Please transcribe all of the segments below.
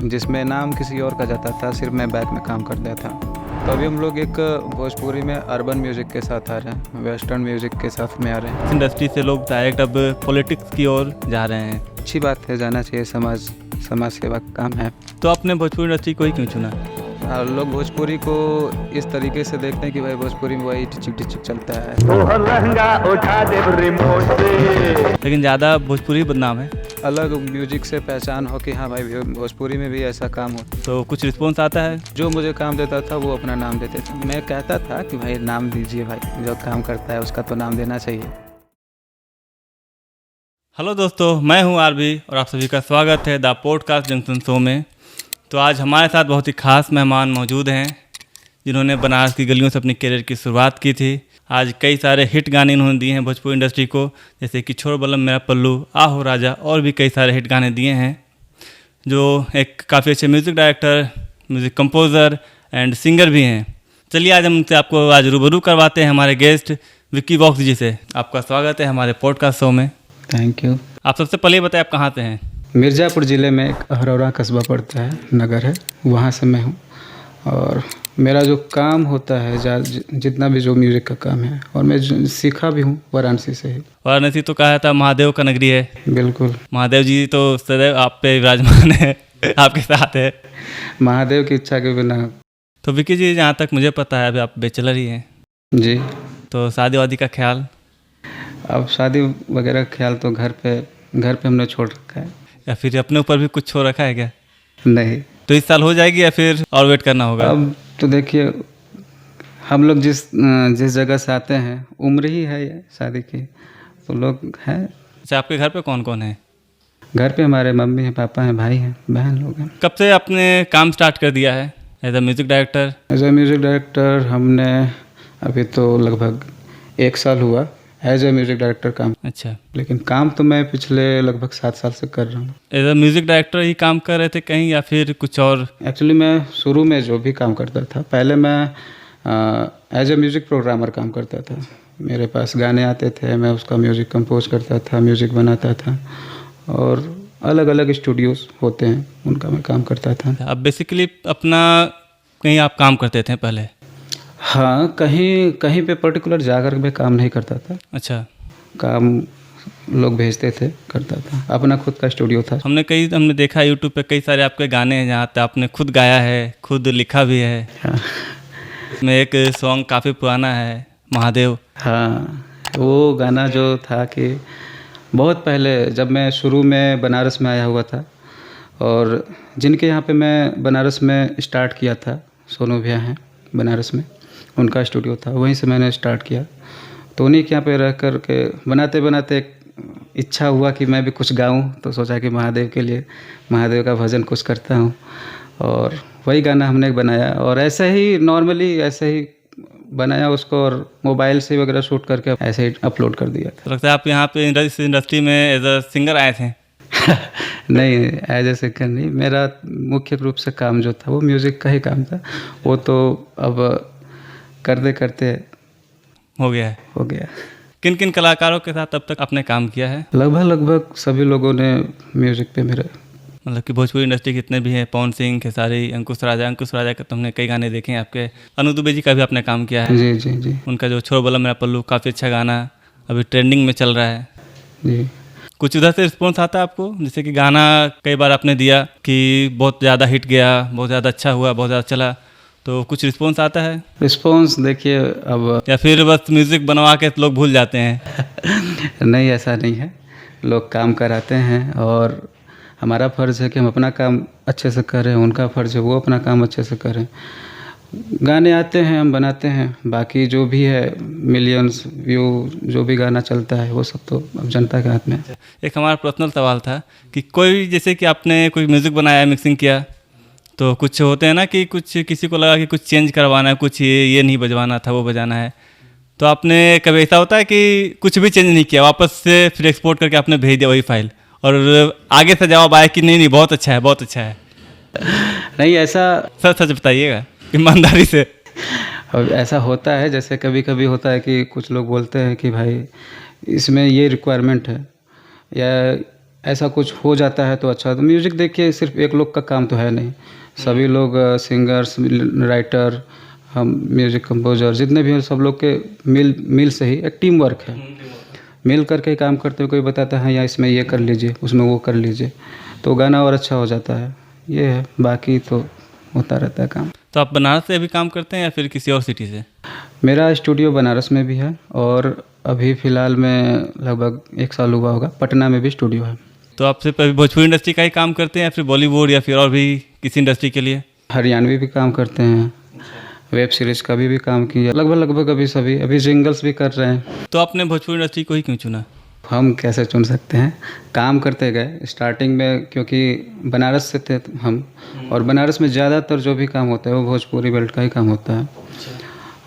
जिसमें नाम किसी और का जाता था, सिर्फ मैं बैक में काम करता था। तो अभी हम लोग एक भोजपुरी में अर्बन म्यूज़िक के साथ आ रहे हैं, वेस्टर्न म्यूज़िक के साथ में आ रहे हैं। इस इंडस्ट्री से लोग डायरेक्ट अब पॉलिटिक्स की ओर जा रहे हैं। अच्छी बात है, जाना चाहिए, समाज सेवा का काम है। तो आपने भोजपुरी इंडस्ट्री को ही क्यों चुना? और लोग भोजपुरी को इस तरीके से देखते हैं कि भाई भोजपुरी में वही टिचिक टिचिक चलता है। लेकिन ज़्यादा भोजपुरी बदनाम है। अलग म्यूजिक से पहचान हो कि हाँ भाई भोजपुरी में भी ऐसा काम होता है। तो कुछ रिस्पॉन्स आता है? जो मुझे काम देता था वो अपना नाम देते थे। मैं कहता था कि भाई नाम दीजिए, भाई जो काम करता है उसका तो नाम देना चाहिए। हेलो दोस्तों, मैं हूं आरबी और आप सभी का स्वागत है द पॉडकास्ट जंक्शन शो में। तो आज हमारे साथ बहुत ही खास मेहमान मौजूद हैं जिन्होंने बनारस की गलियों से अपनी करियर की शुरुआत की थी। आज कई सारे हिट गाने इन्होंने दिए हैं भोजपुरी इंडस्ट्री को, जैसे कि छोड़ बलम मेरा पल्लू, आहो राजा और भी कई सारे हिट गाने दिए हैं। जो एक काफ़ी अच्छे music director, music composer and singer भी हैं। चलिए आज हम उनसे आपको आज रूबरू करवाते हैं हमारे गेस्ट विक्की वॉक्स जी से। आपका स्वागत है हमारे पॉडकास्ट शो में। Thank you. आप सबसे पहले बताएं आप कहाँ से हैं? मिर्ज़ापुर ज़िले में एक अहरौरा कस्बा पड़ता है, नगर है, वहाँ से मैं हूँ। और मेरा जो काम होता है जितना भी जो म्यूज़िक का काम है, और मैं सीखा भी हूँ वाराणसी से ही। वाराणसी तो कहा था महादेव का नगरी है। बिल्कुल, महादेव जी तो सदैव आप पे विराजमान है, आपके साथ है। महादेव की इच्छा के बिना। तो विक्की जी, जहाँ तक मुझे पता है अभी आप बैचलर ही हैं जी। तो शादी वादी का ख्याल? अब शादी वगैरह का ख्याल तो घर पे हमने छोड़ रखा है। या फिर अपने ऊपर भी कुछ छोड़ रखा है क्या? नहीं। तो इस साल हो जाएगी या फिर और वेट करना होगा? अब तो देखिए, हम लोग जिस जगह से आते हैं उम्र ही है ये शादी की, तो लोग हैं। अच्छा, आपके घर पे कौन कौन है? घर पे हमारे मम्मी हैं, पापा हैं, भाई हैं, बहन लोग हैं। कब से आपने काम स्टार्ट कर दिया है as a music director? As a music director हमने अभी तो लगभग 1 साल हुआ एज ए म्यूज़िक डायरेक्टर काम। अच्छा, लेकिन काम तो मैं पिछले लगभग 7 साल से कर रहा हूँ। एज अ म्यूज़िक डायरेक्टर ही काम कर रहे थे कहीं या फिर कुछ और? एक्चुअली मैं शुरू में जो भी काम करता था, पहले मैं एज ए म्यूज़िक प्रोग्रामर काम करता था। मेरे पास गाने आते थे, मैं उसका म्यूज़िक कंपोज करता था, म्यूज़िक बनाता था, और अलग अलग स्टूडियोज़ होते हैं उनका मैं काम करता था। अब बेसिकली अपना कहीं आप काम करते थे पहले? हाँ, कहीं पे पर्टिकुलर जाकर मैं काम नहीं करता था। अच्छा, काम लोग भेजते थे, करता था। अपना खुद का स्टूडियो था। हमने देखा यूट्यूब पे कई सारे आपके गाने हैं जहाँ पे आपने खुद गाया है, खुद लिखा भी है। हाँ, इसमें एक सॉन्ग काफ़ी पुराना है, महादेव। हाँ, वो गाना जो था कि बहुत पहले जब मैं शुरू में बनारस में आया हुआ था, और जिनके यहाँ पे मैं बनारस में स्टार्ट किया था, सोनू भैया हैं बनारस में, उनका स्टूडियो था, वहीं से मैंने स्टार्ट किया। तो उन्हीं के यहाँ पे रह कर के बनाते बनाते एक इच्छा हुआ कि मैं भी कुछ गाऊं, तो सोचा कि महादेव के लिए महादेव का भजन कुछ करता हूं, और वही गाना हमने बनाया। और ऐसे ही नॉर्मली ऐसे ही बनाया उसको, और मोबाइल से वगैरह शूट करके ऐसे ही अपलोड कर दिया था। तो लगता है आप यहाँ पे इस इंडस्ट्री में एज अ सिंगर आए थे? नहीं, एज ए सिंगर नहीं। मेरा मुख्य रूप से काम जो था वो म्यूज़िक का ही काम था। वो तो अब करते करते हो गया। किन किन कलाकारों के साथ अब तक आपने काम किया है? लगभग सभी लोगों ने म्यूज़िक पे मेरे, मतलब कि भोजपुरी इंडस्ट्री कितने भी हैं, पवन सिंह, खेसारी, अंकुश राजा का तो हमने कई गाने देखे हैं आपके। अनु दुबे जी का भी आपने काम किया है। जी जी जी। उनका जो छोड़ बलम मेरा पल्लू काफ़ी अच्छा गाना अभी ट्रेंडिंग में चल रहा है जी। कुछ उधर से रिस्पॉन्स आता है आपको? जैसे कि गाना कई बार आपने दिया कि बहुत ज़्यादा हिट गया, बहुत ज़्यादा अच्छा हुआ, बहुत ज़्यादा चला, तो कुछ रिस्पॉन्स आता है? रिस्पॉन्स देखिए अब, या फिर बस म्यूज़िक बनवा के लोग भूल जाते हैं? नहीं, ऐसा नहीं है। लोग काम कराते हैं, और हमारा फ़र्ज़ है कि हम अपना काम अच्छे से करें, उनका फ़र्ज़ है वो अपना काम अच्छे से करें। गाने आते हैं, हम बनाते हैं, बाकी जो भी है मिलियंस व्यू जो भी गाना चलता है वो सब तो अब जनता के हाथ में है। एक हमारा पर्सनल सवाल था कि कोई, जैसे कि आपने कोई म्यूज़िक बनाया, मिक्सिंग किया, तो कुछ होते हैं ना कि कुछ किसी को लगा कि कुछ चेंज करवाना है, कुछ ये नहीं बजवाना था, वो बजाना है, तो आपने कभी ऐसा होता है कि कुछ भी चेंज नहीं किया, वापस से फिर एक्सपोर्ट करके आपने भेज दिया वही फाइल, और आगे से जवाब आया कि नहीं बहुत अच्छा है, बहुत अच्छा है? नहीं, ऐसा सच बताइएगा ईमानदारी से। अब ऐसा होता है, जैसे कभी कभी होता है कि कुछ लोग बोलते हैं कि भाई इसमें ये रिक्वायरमेंट है, या ऐसा कुछ हो जाता है तो अच्छा। तो म्यूज़िक देखिए सिर्फ एक लोग का काम तो है नहीं, सभी लोग सिंगर्स, राइटर, हम म्यूज़िक कंपोजर जितने भी हैं सब लोग के मिल से ही एक टीम वर्क है। मिल करके ही काम करते हुए कोई बताता है या इसमें ये कर लीजिए, उसमें वो कर लीजिए, तो गाना और अच्छा हो जाता है। ये है, बाकी तो होता रहता है काम। तो आप बनारस से अभी काम करते हैं या फिर किसी और सिटी से? मेरा स्टूडियो बनारस में भी है और अभी फ़िलहाल में लगभग 1 साल हुआ होगा पटना में भी स्टूडियो है। तो आप सिर्फ अभी भोजपुरी इंडस्ट्री का ही काम करते हैं या फिर बॉलीवुड या फिर और भी किसी इंडस्ट्री के लिए? हरियाणवी भी काम करते हैं, वेब सीरीज़ का भी काम किया, लगभग अभी सभी, अभी जिंगल्स भी कर रहे हैं। तो आपने भोजपुरी इंडस्ट्री को ही क्यों चुना? हम कैसे चुन सकते हैं, काम करते गए स्टार्टिंग में, क्योंकि बनारस से थे हम, और बनारस में ज़्यादातर जो भी काम होता है वो भोजपुरी बेल्ट का ही काम होता है।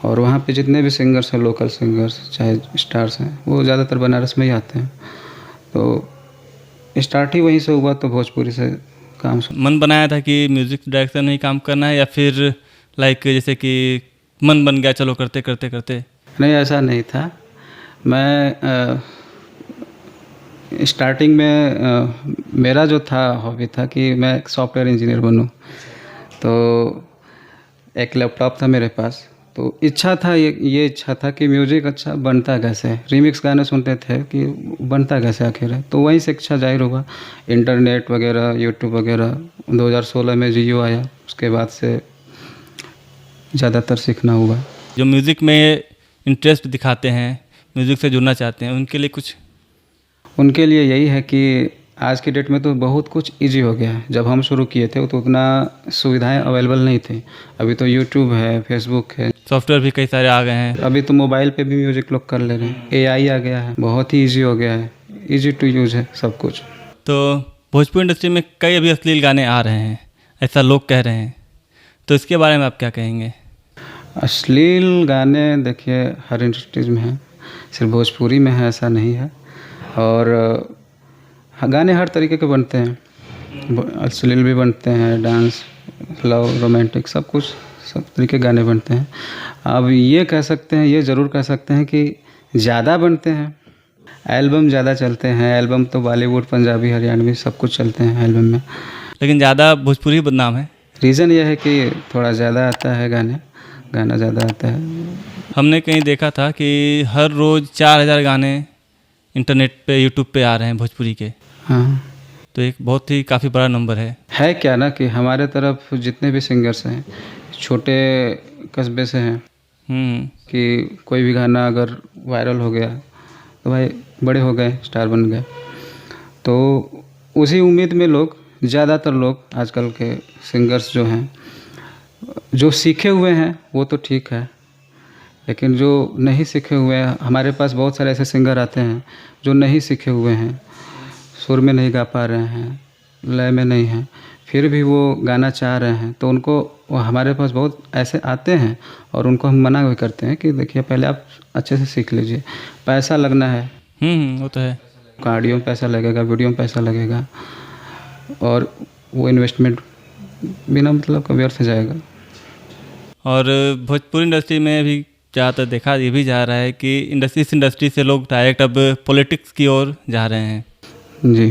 और वहाँ पे जितने भी सिंगर्स हैं, लोकल सिंगर्स चाहे स्टार्स हैं, वो ज़्यादातर बनारस में ही आते हैं। तो स्टार्ट ही वहीं से हुआ, तो भोजपुरी से काम मन बनाया था कि म्यूज़िक डायरेक्शन में ही काम करना है या फिर लाइक जैसे कि मन बन गया चलो करते करते करते? नहीं, ऐसा नहीं था। मैं स्टार्टिंग में मेरा जो था हॉबी था कि मैं एक सॉफ्टवेयर इंजीनियर बनूं। तो एक लैपटॉप था मेरे पास, तो इच्छा था, ये इच्छा था कि म्यूज़िक अच्छा बनता कैसे है। रीमिक्स गाने सुनते थे कि बनता कैसे आखिर है, तो वहीं से इच्छा जाहिर हुआ। इंटरनेट वगैरह, यूट्यूब वगैरह, 2016 में जियो आया, उसके बाद से ज़्यादातर सीखना हुआ। जो म्यूज़िक में इंटरेस्ट दिखाते हैं, म्यूज़िक से जुड़ना चाहते हैं, उनके लिए कुछ? उनके लिए यही है कि आज की डेट में तो बहुत कुछ इजी हो गया है। जब हम शुरू किए थे तो उतना सुविधाएं अवेलेबल नहीं थी। अभी तो यूट्यूब है, फेसबुक है, सॉफ्टवेयर भी कई सारे आ गए हैं। अभी तो मोबाइल पे भी म्यूज़िक लोग कर ले रहे हैं। एआई आ गया है, बहुत ही इजी हो गया है, इजी टू यूज़ है सब कुछ। तो भोजपुरी इंडस्ट्री में कई अभी अश्लील गाने आ रहे हैं, ऐसा लोग कह रहे हैं, तो इसके बारे में आप क्या कहेंगे? अश्लील गाने देखिए हर इंडस्ट्रीज में है, सिर्फ भोजपुरी में है ऐसा नहीं है। और गाने हर तरीके के बनते हैं, अश्लील भी बनते हैं, डांस, लव, रोमांटिक, सब कुछ, सब तरीके के गाने बनते हैं। अब ये कह सकते हैं, ये ज़रूर कह सकते हैं कि ज़्यादा बनते हैं, एल्बम ज़्यादा चलते हैं। एल्बम तो बॉलीवुड, पंजाबी, हरियाणवी सब कुछ चलते हैं एल्बम में, लेकिन ज़्यादा भोजपुरी बदनाम है। रीज़न यह है कि थोड़ा ज़्यादा आता है गाना ज़्यादा आता है। हमने कहीं देखा था कि हर रोज़ 4000 गाने इंटरनेट पे, यूट्यूब पे आ रहे हैं भोजपुरी के। हाँ, तो एक बहुत ही काफ़ी बड़ा नंबर है। क्या ना कि हमारे तरफ जितने भी सिंगर्स हैं छोटे कस्बे से हैं, कि कोई भी गाना अगर वायरल हो गया तो भाई बड़े हो गए, स्टार बन गए। तो उसी उम्मीद में लोग, ज़्यादातर लोग आजकल के सिंगर्स जो हैं, जो सीखे हुए हैं वो तो ठीक है, लेकिन जो नहीं सीखे हुए हैं, हमारे पास बहुत सारे ऐसे सिंगर आते हैं जो नहीं सीखे हुए हैं, सुर में नहीं गा पा रहे हैं, लय में नहीं हैं, फिर भी वो गाना चाह रहे हैं, तो उनको, हमारे पास बहुत ऐसे आते हैं और उनको हम मना भी करते हैं कि देखिए पहले आप अच्छे से सीख लीजिए, पैसा लगना है। वो तो है। ऑडियो में पैसा लगेगा, वीडियो में पैसा लगेगा, और वो इन्वेस्टमेंट बिना मतलब का व्यर्थ जाएगा। और भोजपुरी इंडस्ट्री में भी ज़्यादातर देखा ये भी जा रहा है कि इस इंडस्ट्री से लोग डायरेक्ट अब पॉलिटिक्स की ओर जा रहे हैं। जी,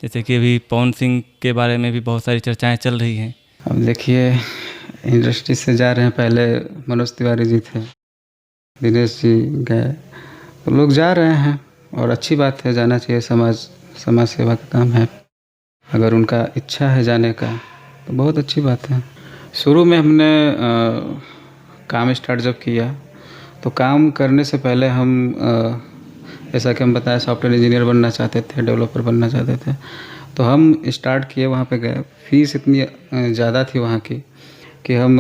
जैसे कि अभी पवन सिंह के बारे में भी बहुत सारी चर्चाएं चल रही हैं। अब देखिए इंडस्ट्री से जा रहे हैं, पहले मनोज तिवारी जी थे, दिनेश जी गए, तो लोग जा रहे हैं और अच्छी बात है, जाना चाहिए। समाज सेवा का काम है, अगर उनका इच्छा है जाने का तो बहुत अच्छी बात है। शुरू में हमने काम स्टार्ट जब किया तो काम करने से पहले हम जैसा कि हम बताया सॉफ्टवेयर इंजीनियर बनना चाहते थे, डेवलपर बनना चाहते थे, तो हम स्टार्ट किए, वहाँ पे गए। फीस इतनी ज़्यादा थी वहाँ की कि हम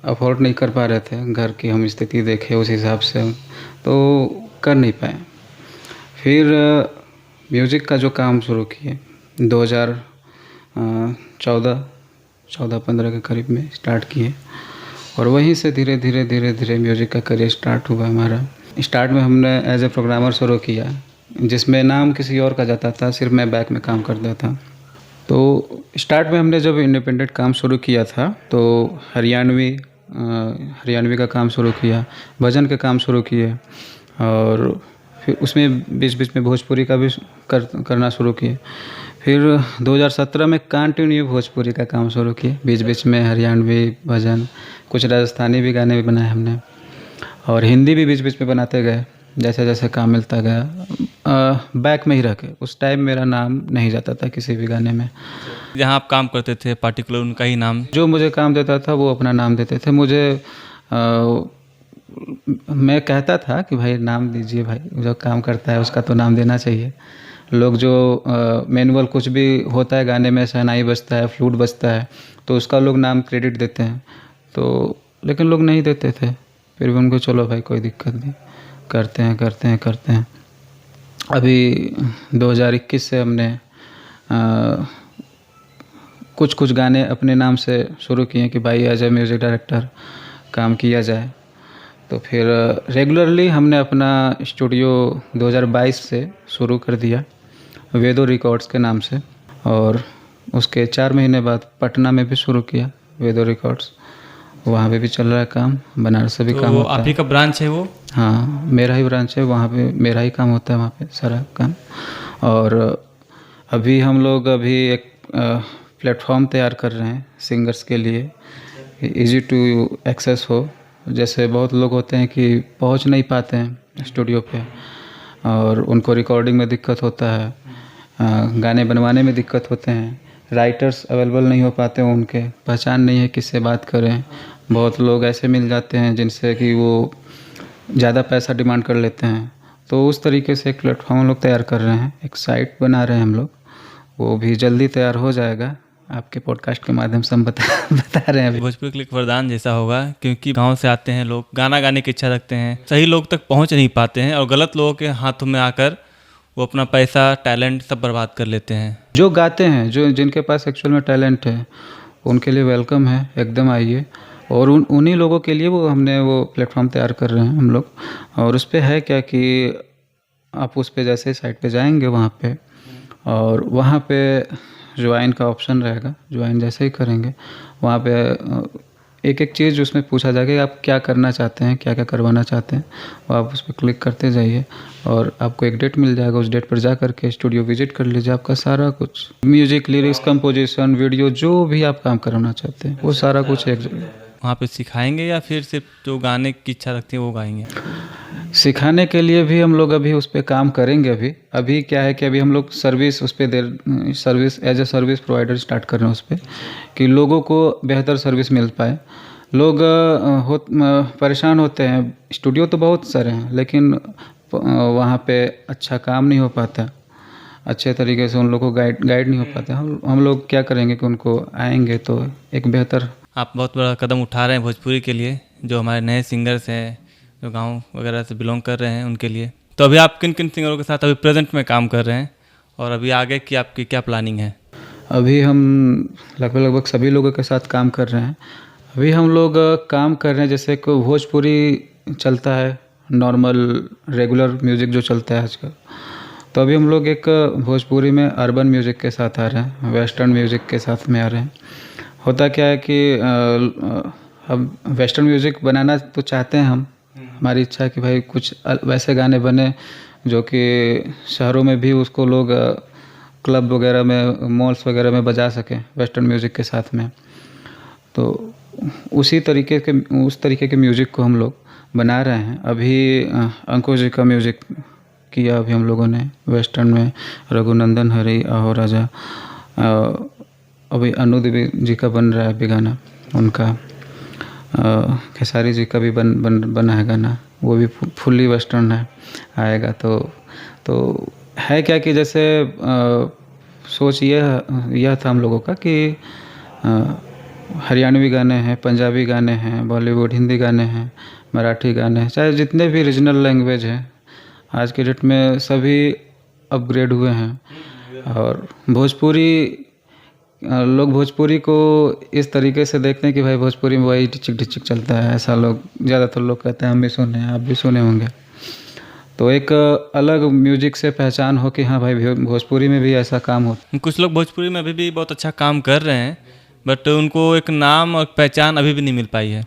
अफोर्ड नहीं कर पा रहे थे, घर की हम स्थिति देखे उस हिसाब से, तो कर नहीं पाए। फिर म्यूज़िक का जो काम शुरू किए 2014-15 के करीब में स्टार्ट किए, और वहीं से धीरे धीरे म्यूज़िक का करियर स्टार्ट हुआ हमारा। स्टार्ट में हमने एज ए प्रोग्रामर शुरू किया, जिसमें नाम किसी और का जाता था, सिर्फ मैं बैक में काम करता था। तो स्टार्ट में हमने जब इंडिपेंडेंट काम शुरू किया था तो हरियाणवी का काम शुरू किया, भजन के काम शुरू किए, और फिर उसमें बीच बीच में भोजपुरी का भी करना शुरू किए। फिर 2017 में कंटिन्यू भोजपुरी का काम शुरू किए, बीच बीच में हरियाणवी भजन, कुछ राजस्थानी भी गाने भी बनाए हमने, और हिंदी भी बीच बीच में बनाते गए जैसे जैसे काम मिलता गया। बैक में ही रह के उस टाइम मेरा नाम नहीं जाता था किसी भी गाने में। जहाँ आप काम करते थे पार्टिकुलर उनका ही नाम? जो मुझे काम देता था वो अपना नाम देते थे मुझे। मैं कहता था कि भाई नाम दीजिए, भाई जो काम करता है उसका तो नाम देना चाहिए। लोग जो मैनुअल कुछ भी होता है गाने में, शहनाई बजता है, फ्लूट बजता है, तो उसका लोग नाम क्रेडिट देते हैं, तो लेकिन लोग नहीं देते थे। फिर भी उनको चलो भाई कोई दिक्कत नहीं, करते हैं करते हैं करते हैं। अभी 2021 से हमने कुछ कुछ गाने अपने नाम से शुरू किए कि भाई एज ए म्यूज़िक डायरेक्टर काम किया जाए। तो फिर रेगुलरली हमने अपना स्टूडियो 2022 से शुरू कर दिया वेदो रिकॉर्ड्स के नाम से, और उसके 4 महीने बाद पटना में भी शुरू किया वेदो रिकॉर्ड्स। वहाँ पे भी चल रहा है काम, बनारस से भी तो काम होता है। आप ही का ब्रांच है वो? हाँ, मेरा ही ब्रांच है, वहाँ पे मेरा ही काम होता है वहाँ पे सारा काम। और अभी हम लोग एक प्लेटफॉर्म तैयार कर रहे हैं सिंगर्स के लिए, इजी टू एक्सेस हो। जैसे बहुत लोग होते हैं कि पहुंच नहीं पाते हैं स्टूडियो पे, और उनको रिकॉर्डिंग में दिक्कत होता है, गाने बनवाने में दिक्कत होते हैं, राइटर्स अवेलेबल नहीं हो पाते हैं, उनके पहचान नहीं है किससे बात करें। बहुत लोग ऐसे मिल जाते हैं जिनसे कि वो ज़्यादा पैसा डिमांड कर लेते हैं। तो उस तरीके से एक प्लेटफॉर्म हम लोग तैयार कर रहे हैं, एक साइट बना रहे हैं हम लोग, वो भी जल्दी तैयार हो जाएगा। आपके पॉडकास्ट के माध्यम से हम बता रहे हैं। भोजपुरी के लिए एक वरदान जैसा होगा, क्योंकि गांव से आते हैं लोग, गाना गाने की इच्छा रखते हैं, सही लोग तक पहुंच नहीं पाते हैं और गलत लोगों के हाथों में आकर वो अपना पैसा, टैलेंट सब बर्बाद कर लेते हैं। जो गाते हैं, जो जिनके पास एक्चुअल में टैलेंट है, उनके लिए वेलकम है, एकदम आइए। और उन्हीं लोगों के लिए हमने वो प्लेटफॉर्म तैयार कर रहे हैं हम लोग। और उस पर है क्या कि आप उस पर जैसे साइट पे जाएंगे वहाँ पे, और वहाँ पे ज्वाइन का ऑप्शन रहेगा। ज्वाइन जैसे ही करेंगे वहाँ पे एक एक चीज़ उसमें पूछा जाएगा कि आप क्या करना चाहते हैं, क्या क्या करवाना चाहते हैं, और आप उस पर क्लिक करते जाइए और आपको एक डेट मिल जाएगा। उस डेट पर जा करके स्टूडियो विजिट कर लीजिए, आपका सारा कुछ म्यूजिक, लिरिक्स, कंपोजिशन, वीडियो, जो भी आप काम करवाना चाहते हैं वो सारा कुछ एक जगह। वहाँ पे सिखाएंगे या फिर सिर्फ जो गाने की इच्छा रखते हैं वो गाएंगे? सिखाने के लिए भी हम लोग अभी उस पर काम करेंगे। अभी क्या है कि अभी हम लोग सर्विस उस पर service as a service provider start कर रहे हैं उस पर, कि लोगों को बेहतर सर्विस मिल पाए। लोग परेशान होते हैं, स्टूडियो तो बहुत सारे हैं लेकिन वहाँ पे अच्छा काम नहीं हो पाता, अच्छे तरीके से उन लोगों को गाइड नहीं हो पाता। हम लोग क्या करेंगे कि उनको आएंगे तो एक बेहतर। आप बहुत बड़ा कदम उठा रहे हैं भोजपुरी के लिए, जो हमारे नए सिंगर्स हैं, जो गांव वगैरह से बिलोंग कर रहे हैं, उनके लिए। तो अभी आप किन किन सिंगरों के साथ अभी प्रेजेंट में काम कर रहे हैं, और अभी आगे की आपकी क्या प्लानिंग है? अभी हम लगभग सभी लोगों के साथ काम कर रहे हैं। अभी हम लोग काम कर रहे हैं, जैसे कि भोजपुरी चलता है, नॉर्मल रेगुलर म्यूज़िक जो चलता है आजकल, तो अभी हम लोग एक भोजपुरी में अर्बन म्यूज़िक के साथ आ रहे हैं, वेस्टर्न म्यूज़िक के साथ में आ रहे हैं। होता क्या है कि हम वेस्टर्न म्यूज़िक बनाना तो चाहते हैं हम, हमारी इच्छा है कि भाई कुछ वैसे गाने बने जो कि शहरों में भी उसको लोग क्लब वगैरह में, मॉल्स वगैरह में बजा सकें वेस्टर्न म्यूज़िक के साथ में। तो उस तरीके के म्यूज़िक को हम लोग बना रहे हैं। अभी अंकुश जी का म्यूज़िक किया अभी हम लोगों ने वेस्टर्न में, रघुनंदन हरी, आहो राजा। अभी अनुदेवी जी का बन रहा है अभी गाना उनका, खेसारी जी का भी बना है गाना, वो भी फुल्ली वेस्टर्न है, आएगा। तो है क्या कि जैसे सोच यह था हम लोगों का कि हरियाणवी गाने हैं, पंजाबी गाने हैं, बॉलीवुड हिंदी गाने हैं, मराठी गाने हैं, चाहे जितने भी रीजनल लैंग्वेज हैं आज के डेट में सभी अपग्रेड हुए हैं। और लोग भोजपुरी को इस तरीके से देखते हैं कि भाई भोजपुरी में वही ढिचिक ढिचिक चलता है, ऐसा लोग ज़्यादातर लोग कहते हैं। हम भी सुने हैं, आप भी सुने होंगे। तो एक अलग म्यूजिक से पहचान हो कि हाँ भाई भोजपुरी में भी ऐसा काम होता। कुछ लोग भोजपुरी में अभी भी बहुत अच्छा काम कर रहे हैं, बट उनको एक नाम और पहचान अभी भी नहीं मिल पाई है।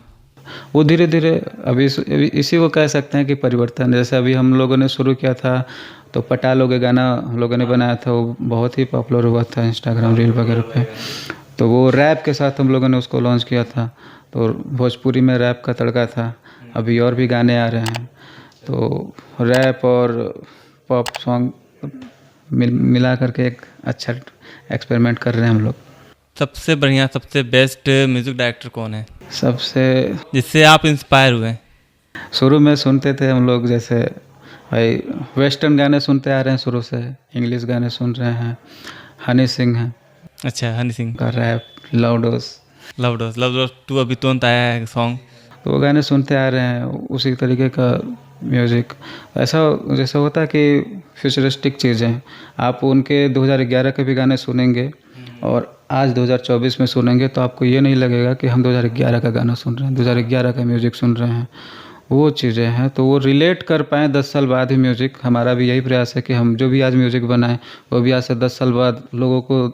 वो धीरे धीरे अभी इसी को कह सकते हैं कि परिवर्तन। जैसे अभी हम लोगों ने शुरू किया था तो पटालों के गाना हम लोगों ने बनाया था, वो बहुत ही पॉपुलर हुआ था इंस्टाग्राम रील वगैरह पे। तो वो रैप के साथ हम लोगों ने उसको लॉन्च किया था, तो भोजपुरी में रैप का तड़का था। अभी और भी गाने आ रहे हैं, तो रैप और पॉप सॉन्ग मिला करके एक अच्छा एक्सपेरिमेंट कर रहे हैं हम लोग। सबसे बढ़िया, सबसे बेस्ट म्यूज़िक डायरेक्टर कौन है सबसे जिससे आप इंस्पायर हुए? शुरू में सुनते थे हम लोग, जैसे भाई वेस्टर्न गाने सुनते आ रहे हैं शुरू से, इंग्लिश गाने सुन रहे हैं। हनी सिंह है अच्छा, हनी सिंह का रैप, लव डोज 2 अभी तुरंत आया है सॉन्ग। तो वो गाने सुनते आ रहे हैं, उसी तरीके का म्यूज़िक। ऐसा जैसे होता है कि फ्यूचरिस्टिक चीज़ें आप उनके 2011 के भी गाने सुनेंगे और आज 2024 में सुनेंगे तो आपको ये नहीं लगेगा कि हम 2011 का गाना सुन रहे हैं, 2011 का म्यूज़िक सुन रहे हैं। वो चीज़ें हैं, तो वो रिलेट कर पाएँ 10 साल बाद ही म्यूज़िक। हमारा भी यही प्रयास है कि हम जो भी आज म्यूज़िक बनाएं वो भी आज से 10 साल बाद लोगों को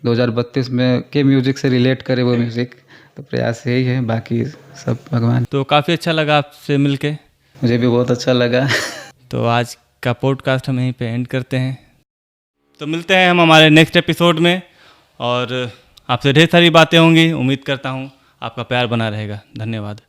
2032 में के म्यूज़िक से रिलेट करे वो म्यूज़िक। तो प्रयास यही है, बाकी सब भगवान। तो काफ़ी अच्छा लगा आपसे मिलके। मुझे भी बहुत अच्छा लगा। तो आज का पॉडकास्ट हम यहीं पे एंड करते हैं। तो मिलते हैं हम हमारे नेक्स्ट एपिसोड में, और आपसे ढेर सारी बातें होंगी। उम्मीद करता हूँ आपका प्यार बना रहेगा। धन्यवाद।